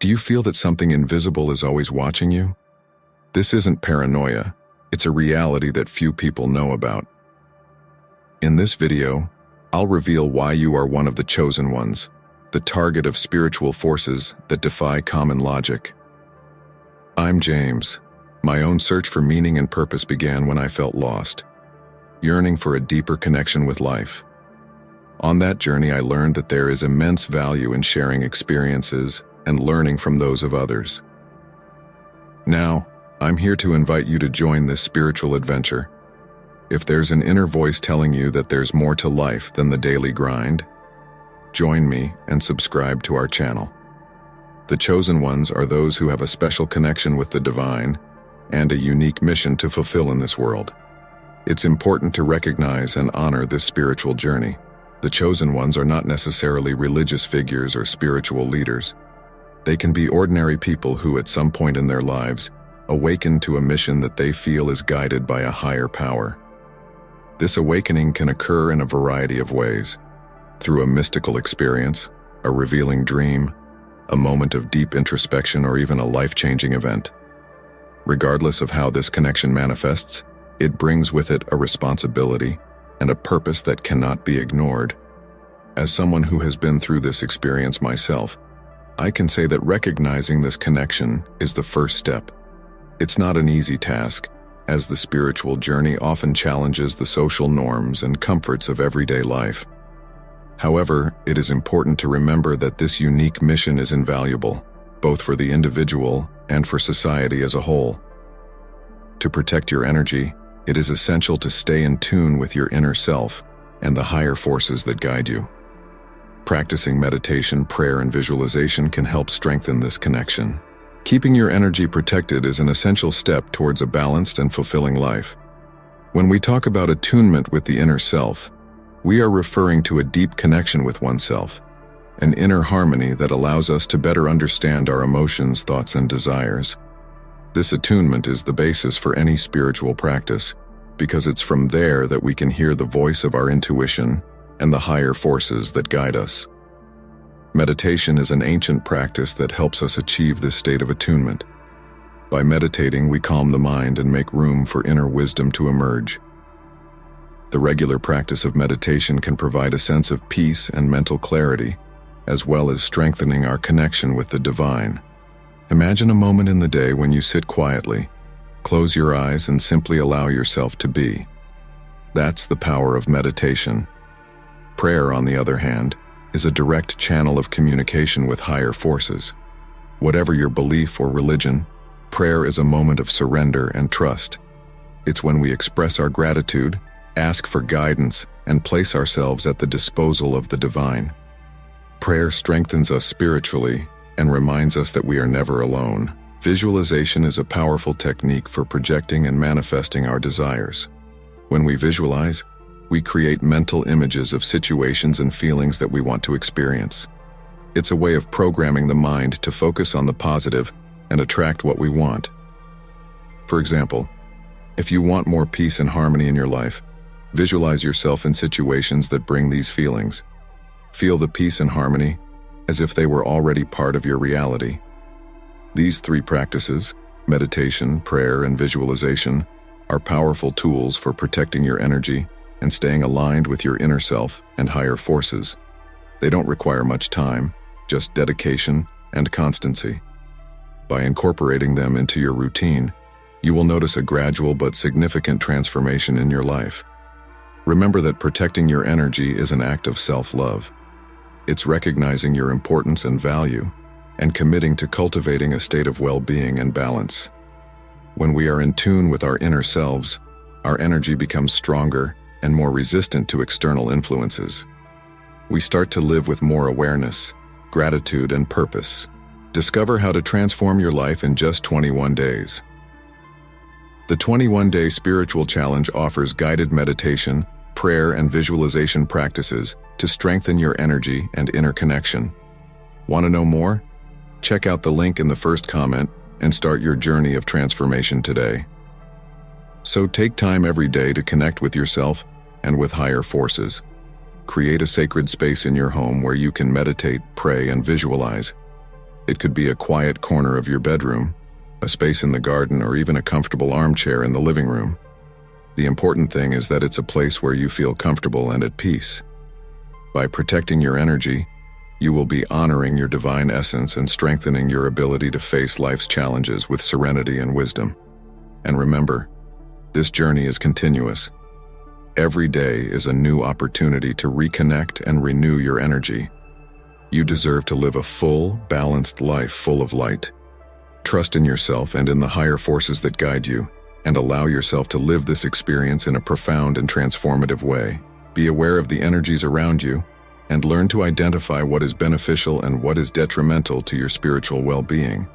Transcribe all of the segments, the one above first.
Do you feel that something invisible is always watching you? This isn't paranoia, it's a reality that few people know about. In this video, I'll reveal why you are one of the chosen ones, the target of spiritual forces that defy common logic. I'm James. My own search for meaning and purpose began when I felt lost, yearning for a deeper connection with life. On that journey, I learned that there is immense value in sharing experiences and learning from those of others. Now, I'm here to invite you to join this spiritual adventure. If there's an inner voice telling you that there's more to life than the daily grind, join me and subscribe to our channel. The chosen ones are those who have a special connection with the divine and a unique mission to fulfill in this world. It's important to recognize and honor this spiritual journey. The chosen ones are not necessarily religious figures or spiritual leaders. They can be ordinary people who, at some point in their lives, awaken to a mission that they feel is guided by a higher power. This awakening can occur in a variety of ways: through a mystical experience, a revealing dream, a moment of deep introspection, or even a life-changing event. Regardless of how this connection manifests, it brings with it a responsibility and a purpose that cannot be ignored. As someone who has been through this experience myself, I can say that recognizing this connection is the first step. It's not an easy task, as the spiritual journey often challenges the social norms and comforts of everyday life. However, it is important to remember that this unique mission is invaluable, both for the individual and for society as a whole. To protect your energy, it is essential to stay in tune with your inner self and the higher forces that guide you. Practicing meditation, prayer, and visualization can help strengthen this connection. Keeping your energy protected is an essential step towards a balanced and fulfilling life. When we talk about attunement with the inner self, we are referring to a deep connection with oneself, an inner harmony that allows us to better understand our emotions, thoughts, and desires. This attunement is the basis for any spiritual practice, because it's from there that we can hear the voice of our intuition and the higher forces that guide us. Meditation is an ancient practice that helps us achieve this state of attunement. By meditating, we calm the mind and make room for inner wisdom to emerge. The regular practice of meditation can provide a sense of peace and mental clarity, as well as strengthening our connection with the divine. Imagine a moment in the day when you sit quietly, close your eyes, and simply allow yourself to be. That's the power of meditation. Prayer, on the other hand, is a direct channel of communication with higher forces. Whatever your belief or religion, prayer is a moment of surrender and trust. It's when we express our gratitude, ask for guidance, and place ourselves at the disposal of the divine. Prayer strengthens us spiritually and reminds us that we are never alone. Visualization is a powerful technique for projecting and manifesting our desires. When we visualize, we create mental images of situations and feelings that we want to experience. It's a way of programming the mind to focus on the positive and attract what we want. For example, if you want more peace and harmony in your life, visualize yourself in situations that bring these feelings. Feel the peace and harmony as if they were already part of your reality. These three practices, meditation, prayer, and visualization, are powerful tools for protecting your energy and staying aligned with your inner self and higher forces. They don't require much time, just dedication and constancy. By incorporating them into your routine, you will notice a gradual but significant transformation in your life. Remember that protecting your energy is an act of self-love. It's recognizing your importance and value, and committing to cultivating a state of well-being and balance. When we are in tune with our inner selves, our energy becomes stronger and more resistant to external influences. We start to live with more awareness, gratitude, and purpose. Discover how to transform your life in just 21 days. The 21-Day Spiritual Challenge offers guided meditation, prayer, and visualization practices to strengthen your energy and inner connection. Want to know more? Check out the link in the first comment and start your journey of transformation today. So take time every day to connect with yourself and with higher forces. Create a sacred space in your home where you can meditate, pray, and visualize. It could be a quiet corner of your bedroom, a space in the garden, or even a comfortable armchair in the living room. The important thing is that it's a place where you feel comfortable and at peace. By protecting your energy, you will be honoring your divine essence and strengthening your ability to face life's challenges with serenity and wisdom. And remember, this journey is continuous. Every day is a new opportunity to reconnect and renew your energy. You deserve to live a full, balanced life full of light. Trust in yourself and in the higher forces that guide you, and allow yourself to live this experience in a profound and transformative way. Be aware of the energies around you, and learn to identify what is beneficial and what is detrimental to your spiritual well-being.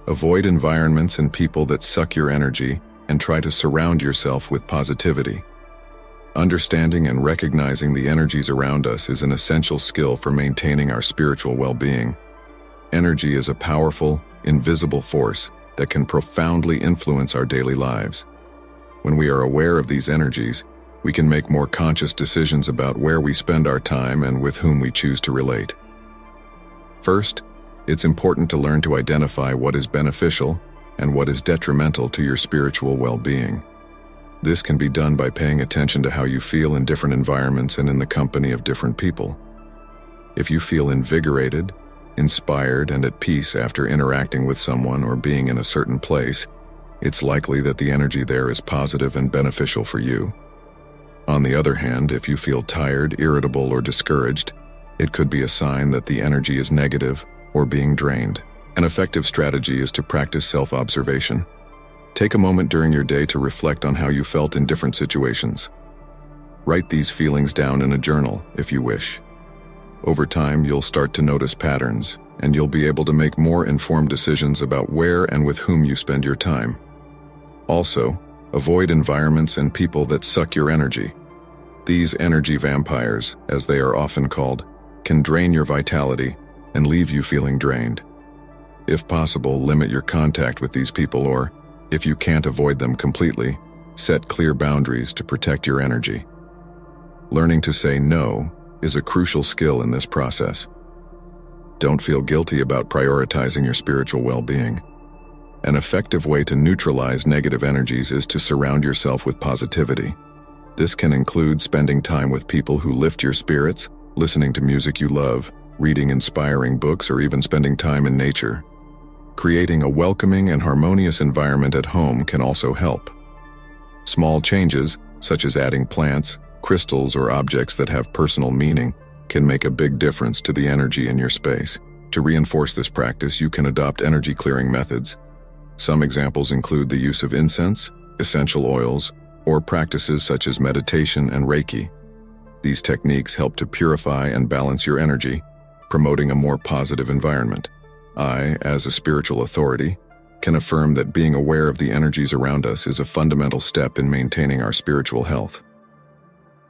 Avoid environments and people that suck your energy, and try to surround yourself with positivity. Understanding and recognizing the energies around us is an essential skill for maintaining our spiritual well-being. Energy is a powerful, invisible force that can profoundly influence our daily lives. When we are aware of these energies, we can make more conscious decisions about where we spend our time and with whom we choose to relate. First, it's important to learn to identify what is beneficial and what is detrimental to your spiritual well-being. This can be done by paying attention to how you feel in different environments and in the company of different people. If you feel invigorated, inspired, and at peace after interacting with someone or being in a certain place, it's likely that the energy there is positive and beneficial for you. On the other hand, if you feel tired, irritable, or discouraged, it could be a sign that the energy is negative or being drained. An effective strategy is to practice self-observation. Take a moment during your day to reflect on how you felt in different situations. Write these feelings down in a journal, if you wish. Over time, you'll start to notice patterns, and you'll be able to make more informed decisions about where and with whom you spend your time. Also, avoid environments and people that suck your energy. These energy vampires, as they are often called, can drain your vitality and leave you feeling drained. If possible, limit your contact with these people, or, if you can't avoid them completely, set clear boundaries to protect your energy. Learning to say no is a crucial skill in this process. Don't feel guilty about prioritizing your spiritual well-being. An effective way to neutralize negative energies is to surround yourself with positivity. This can include spending time with people who lift your spirits, listening to music you love, reading inspiring books, or even spending time in nature. Creating a welcoming and harmonious environment at home can also help. Small changes, such as adding plants, crystals, or objects that have personal meaning, can make a big difference to the energy in your space. To reinforce this practice, you can adopt energy-clearing methods. Some examples include the use of incense, essential oils, or practices such as meditation and Reiki. These techniques help to purify and balance your energy, promoting a more positive environment. I, as a spiritual authority, can affirm that being aware of the energies around us is a fundamental step in maintaining our spiritual health.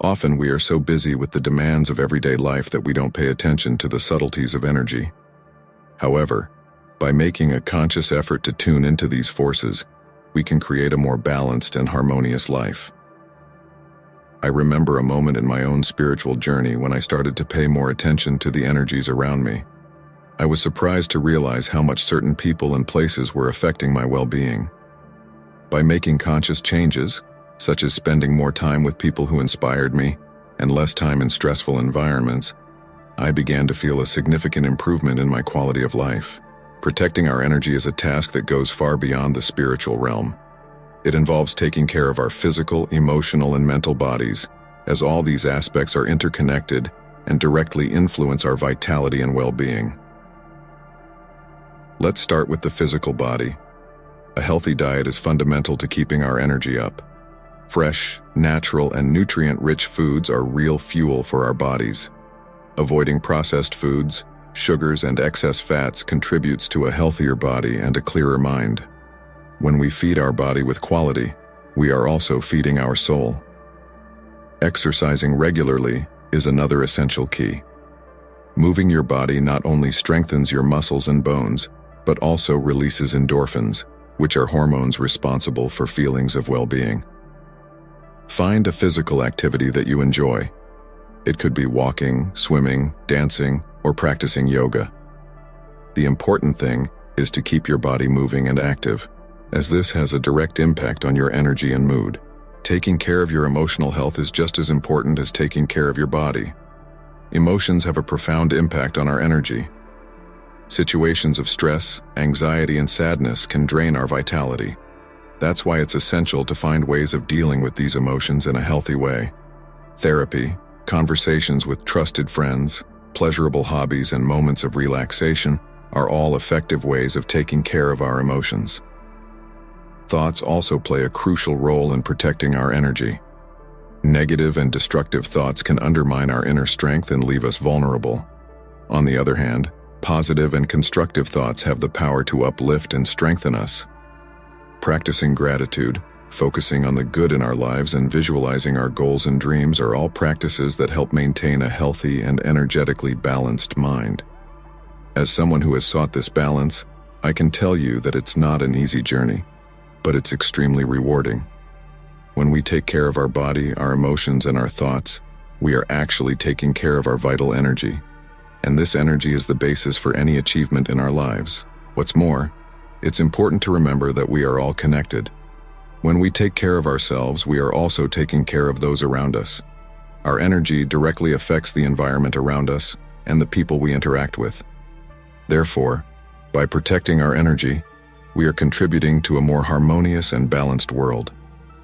Often we are so busy with the demands of everyday life that we don't pay attention to the subtleties of energy. However, by making a conscious effort to tune into these forces, we can create a more balanced and harmonious life. I remember a moment in my own spiritual journey when I started to pay more attention to the energies around me. I was surprised to realize how much certain people and places were affecting my well-being. By making conscious changes, such as spending more time with people who inspired me and less time in stressful environments, I began to feel a significant improvement in my quality of life. Protecting our energy is a task that goes far beyond the spiritual realm. It involves taking care of our physical, emotional, and mental bodies, as all these aspects are interconnected and directly influence our vitality and well-being. Let's start with the physical body. A healthy diet is fundamental to keeping our energy up. Fresh, natural, and nutrient-rich foods are real fuel for our bodies. Avoiding processed foods, sugars, and excess fats contributes to a healthier body and a clearer mind. When we feed our body with quality, we are also feeding our soul. Exercising regularly is another essential key. Moving your body not only strengthens your muscles and bones, but also releases endorphins, which are hormones responsible for feelings of well-being. Find a physical activity that you enjoy. It could be walking, swimming, dancing, or practicing yoga. The important thing is to keep your body moving and active, as this has a direct impact on your energy and mood. Taking care of your emotional health is just as important as taking care of your body. Emotions have a profound impact on our energy. Situations of stress, anxiety, and sadness can drain our vitality. That's why it's essential to find ways of dealing with these emotions in a healthy way. Therapy, conversations with trusted friends, pleasurable hobbies, and moments of relaxation are all effective ways of taking care of our emotions. Thoughts also play a crucial role in protecting our energy. Negative and destructive thoughts can undermine our inner strength and leave us vulnerable. On the other hand, positive and constructive thoughts have the power to uplift and strengthen us. Practicing gratitude, focusing on the good in our lives, and visualizing our goals and dreams are all practices that help maintain a healthy and energetically balanced mind. As someone who has sought this balance, I can tell you that it's not an easy journey, but it's extremely rewarding. When we take care of our body, our emotions, and our thoughts, we are actually taking care of our vital energy. And this energy is the basis for any achievement in our lives. What's more, it's important to remember that we are all connected. When we take care of ourselves, we are also taking care of those around us. Our energy directly affects the environment around us and the people we interact with. Therefore, by protecting our energy, we are contributing to a more harmonious and balanced world.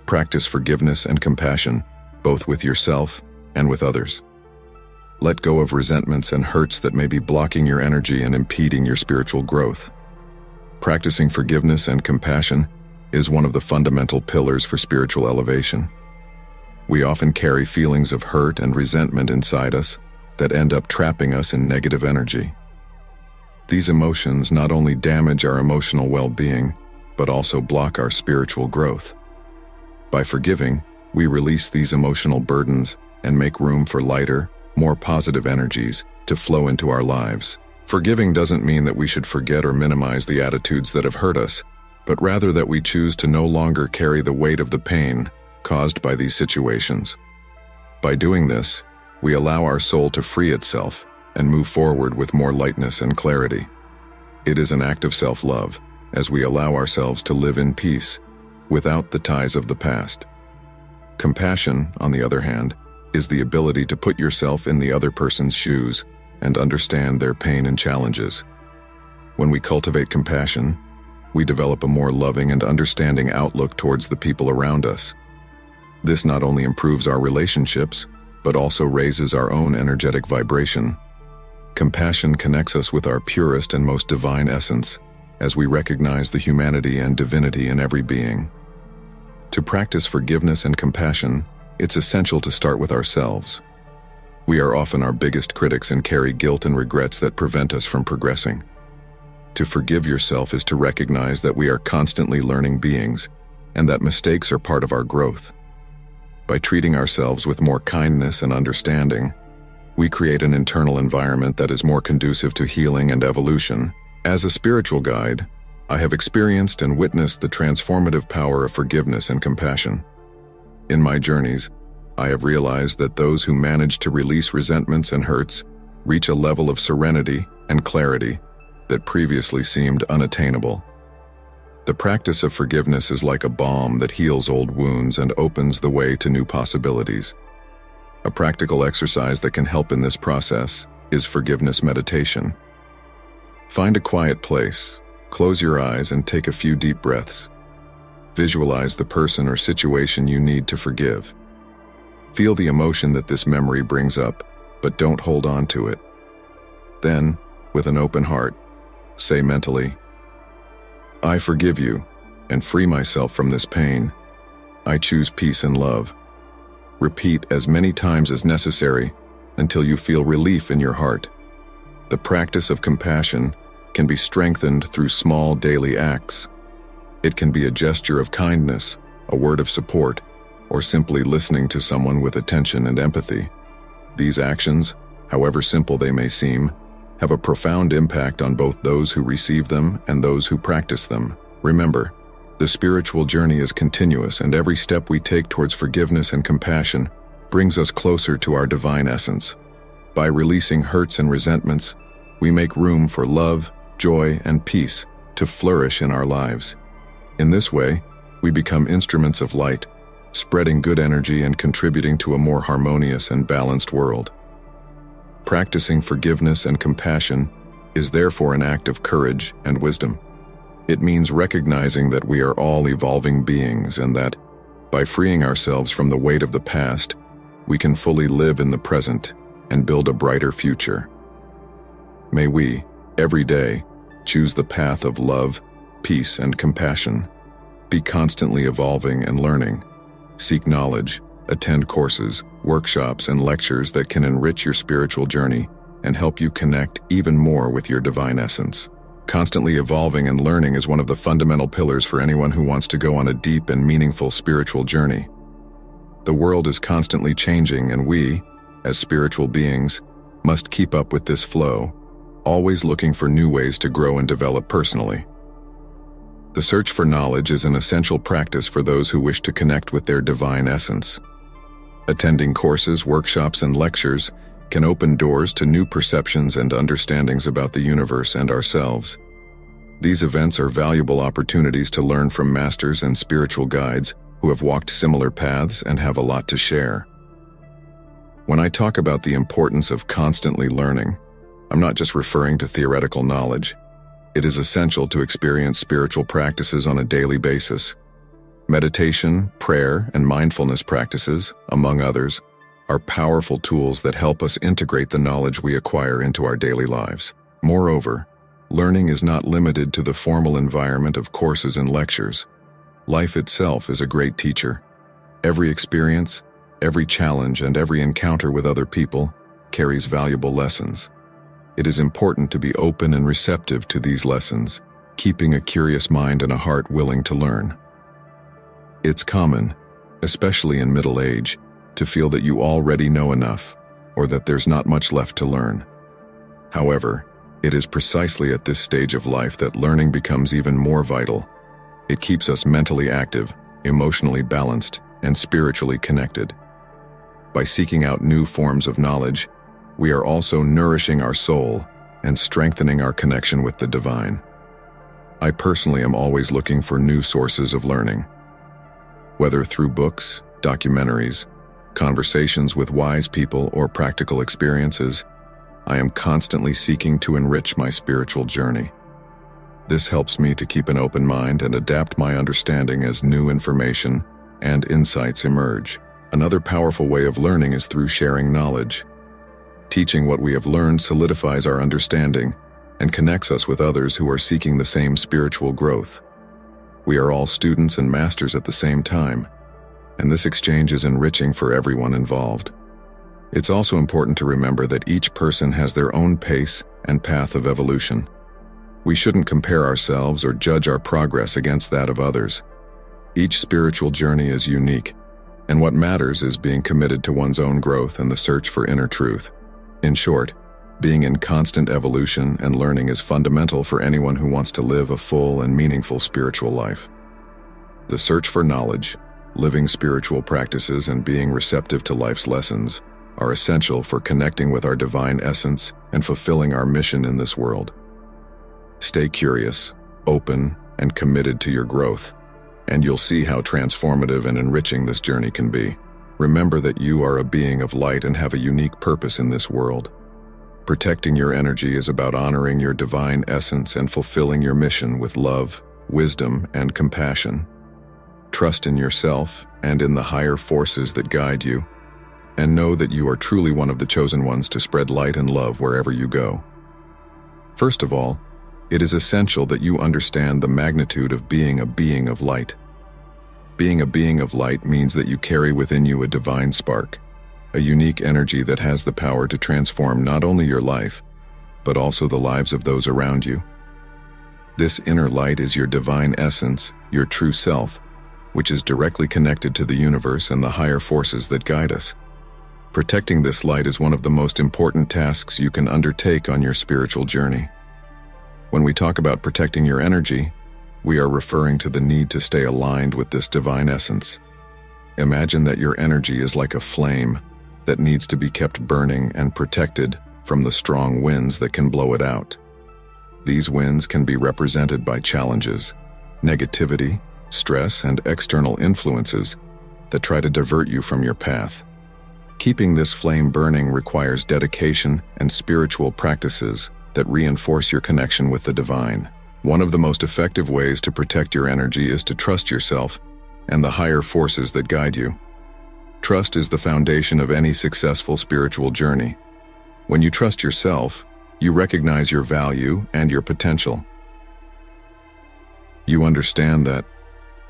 Practice forgiveness and compassion, both with yourself and with others. Let go of resentments and hurts that may be blocking your energy and impeding your spiritual growth. Practicing forgiveness and compassion is one of the fundamental pillars for spiritual elevation. We often carry feelings of hurt and resentment inside us that end up trapping us in negative energy. These emotions not only damage our emotional well-being, but also block our spiritual growth. By forgiving, we release these emotional burdens and make room for lighter, more positive energies to flow into our lives. Forgiving doesn't mean that we should forget or minimize the attitudes that have hurt us, but rather that we choose to no longer carry the weight of the pain caused by these situations. By doing this, we allow our soul to free itself and move forward with more lightness and clarity. It is an act of self-love, as we allow ourselves to live in peace, without the ties of the past. Compassion, on the other hand, is the ability to put yourself in the other person's shoes and understand their pain and challenges. When we cultivate compassion, we develop a more loving and understanding outlook towards the people around us. This not only improves our relationships, but also raises our own energetic vibration. Compassion connects us with our purest and most divine essence, as we recognize the humanity and divinity in every being. To practice forgiveness and compassion, it's essential to start with ourselves. We are often our biggest critics and carry guilt and regrets that prevent us from progressing. To forgive yourself is to recognize that we are constantly learning beings, and that mistakes are part of our growth. By treating ourselves with more kindness and understanding, we create an internal environment that is more conducive to healing and evolution. As a spiritual guide, I have experienced and witnessed the transformative power of forgiveness and compassion. In my journeys, I have realized that those who manage to release resentments and hurts reach a level of serenity and clarity that previously seemed unattainable. The practice of forgiveness is like a balm that heals old wounds and opens the way to new possibilities. A practical exercise that can help in this process is forgiveness meditation. Find a quiet place, close your eyes, and take a few deep breaths. Visualize the person or situation you need to forgive. Feel the emotion that this memory brings up, but don't hold on to it. Then, with an open heart, say mentally, "I forgive you and free myself from this pain. I choose peace and love." Repeat as many times as necessary until you feel relief in your heart. The practice of compassion can be strengthened through small daily acts. It can be a gesture of kindness, a word of support, or simply listening to someone with attention and empathy. These actions, however simple they may seem, have a profound impact on both those who receive them and those who practice them. Remember, the spiritual journey is continuous, and every step we take towards forgiveness and compassion brings us closer to our divine essence. By releasing hurts and resentments, we make room for love, joy, and peace to flourish in our lives. In this way, we become instruments of light, spreading good energy and contributing to a more harmonious and balanced world. Practicing forgiveness and compassion is therefore an act of courage and wisdom. It means recognizing that we are all evolving beings and that, by freeing ourselves from the weight of the past, we can fully live in the present and build a brighter future. May we, every day, choose the path of love, peace, and compassion. Be constantly evolving and learning. Seek knowledge, attend courses, workshops, and lectures that can enrich your spiritual journey and help you connect even more with your divine essence. Constantly evolving and learning is one of the fundamental pillars for anyone who wants to go on a deep and meaningful spiritual journey. The world is constantly changing, and we, as spiritual beings, must keep up with this flow, always looking for new ways to grow and develop personally. The search for knowledge is an essential practice for those who wish to connect with their divine essence. Attending courses, workshops, and lectures can open doors to new perceptions and understandings about the universe and ourselves. These events are valuable opportunities to learn from masters and spiritual guides who have walked similar paths and have a lot to share. When I talk about the importance of constantly learning, I'm not just referring to theoretical knowledge. It is essential to experience spiritual practices on a daily basis. Meditation, prayer, and mindfulness practices, among others, are powerful tools that help us integrate the knowledge we acquire into our daily lives. Moreover, learning is not limited to the formal environment of courses and lectures. Life itself is a great teacher. Every experience, every challenge, and every encounter with other people carries valuable lessons. It is important to be open and receptive to these lessons, keeping a curious mind and a heart willing to learn. It's common, especially in middle age, to feel that you already know enough, or that there's not much left to learn. However, it is precisely at this stage of life that learning becomes even more vital. It keeps us mentally active, emotionally balanced, and spiritually connected. By seeking out new forms of knowledge, we are also nourishing our soul and strengthening our connection with the divine. I personally am always looking for new sources of learning. Whether through books, documentaries, conversations with wise people, or practical experiences, I am constantly seeking to enrich my spiritual journey. This helps me to keep an open mind and adapt my understanding as new information and insights emerge. Another powerful way of learning is through sharing knowledge. Teaching what we have learned solidifies our understanding and connects us with others who are seeking the same spiritual growth. We are all students and masters at the same time, and this exchange is enriching for everyone involved. It's also important to remember that each person has their own pace and path of evolution. We shouldn't compare ourselves or judge our progress against that of others. Each spiritual journey is unique, and what matters is being committed to one's own growth and the search for inner truth. In short, being in constant evolution and learning is fundamental for anyone who wants to live a full and meaningful spiritual life. The search for knowledge, living spiritual practices, and being receptive to life's lessons are essential for connecting with our divine essence and fulfilling our mission in this world. Stay curious, open, and committed to your growth, and you'll see how transformative and enriching this journey can be. Remember that you are a being of light and have a unique purpose in this world. Protecting your energy is about honoring your divine essence and fulfilling your mission with love, wisdom, and compassion. Trust in yourself and in the higher forces that guide you, and know that you are truly one of the chosen ones to spread light and love wherever you go. First of all, it is essential that you understand the magnitude of being a being of light. Being a being of light means that you carry within you a divine spark, a unique energy that has the power to transform not only your life, but also the lives of those around you. This inner light is your divine essence, your true self, which is directly connected to the universe and the higher forces that guide us. Protecting this light is one of the most important tasks you can undertake on your spiritual journey. When we talk about protecting your energy, we are referring to the need to stay aligned with this divine essence. Imagine that your energy is like a flame that needs to be kept burning and protected from the strong winds that can blow it out. These wins can be represented by challenges, negativity, stress, and external influences that try to divert you from your path. Keeping this flame burning requires dedication and spiritual practices that reinforce your connection with the divine. One of the most effective ways to protect your energy is to trust yourself and the higher forces that guide you. Trust is the foundation of any successful spiritual journey. When you trust yourself, you recognize your value and your potential. You understand that,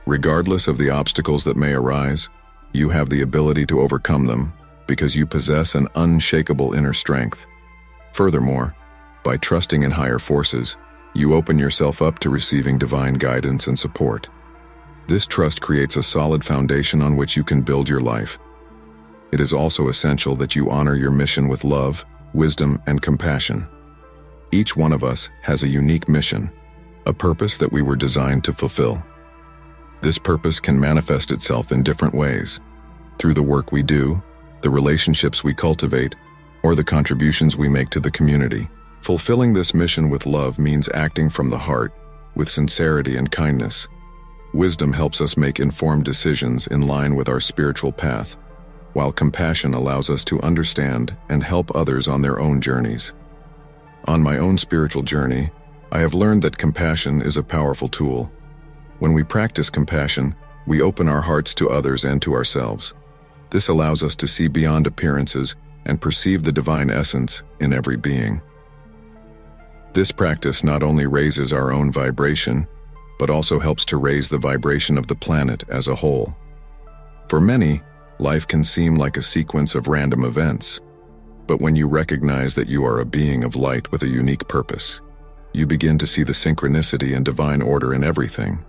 regardless of the obstacles that may arise, you have the ability to overcome them because you possess an unshakable inner strength. Furthermore, by trusting in higher forces, you open yourself up to receiving divine guidance and support. This trust creates a solid foundation on which you can build your life. It is also essential that you honor your mission with love, wisdom, and compassion. Each one of us has a unique mission, a purpose that we were designed to fulfill. This purpose can manifest itself in different ways, through the work we do, the relationships we cultivate, or the contributions we make to the community. Fulfilling this mission with love means acting from the heart, with sincerity and kindness. Wisdom helps us make informed decisions in line with our spiritual path, while compassion allows us to understand and help others on their own journeys. On my own spiritual journey, I have learned that compassion is a powerful tool. When we practice compassion, we open our hearts to others and to ourselves. This allows us to see beyond appearances and perceive the divine essence in every being. This practice not only raises our own vibration, but also helps to raise the vibration of the planet as a whole. For many, life can seem like a sequence of random events, but when you recognize that you are a being of light with a unique purpose, you begin to see the synchronicity and divine order in everything.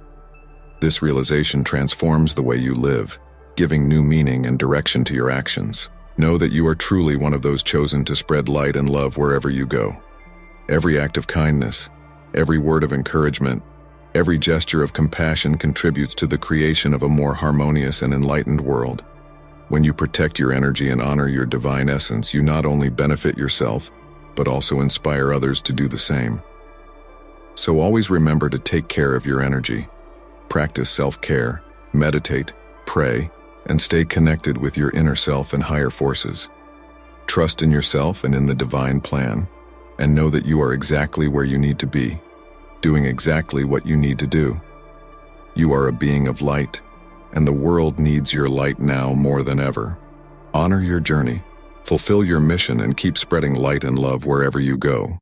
This realization transforms the way you live, giving new meaning and direction to your actions. Know that you are truly one of those chosen to spread light and love wherever you go. Every act of kindness, every word of encouragement, every gesture of compassion contributes to the creation of a more harmonious and enlightened world. When you protect your energy and honor your divine essence, you not only benefit yourself, but also inspire others to do the same. So always remember to take care of your energy. Practice self-care, meditate, pray, and stay connected with your inner self and higher forces. Trust in yourself and in the divine plan, and know that you are exactly where you need to be, doing exactly what you need to do. You are a being of light, and the world needs your light now more than ever. Honor your journey, fulfill your mission, and keep spreading light and love wherever you go.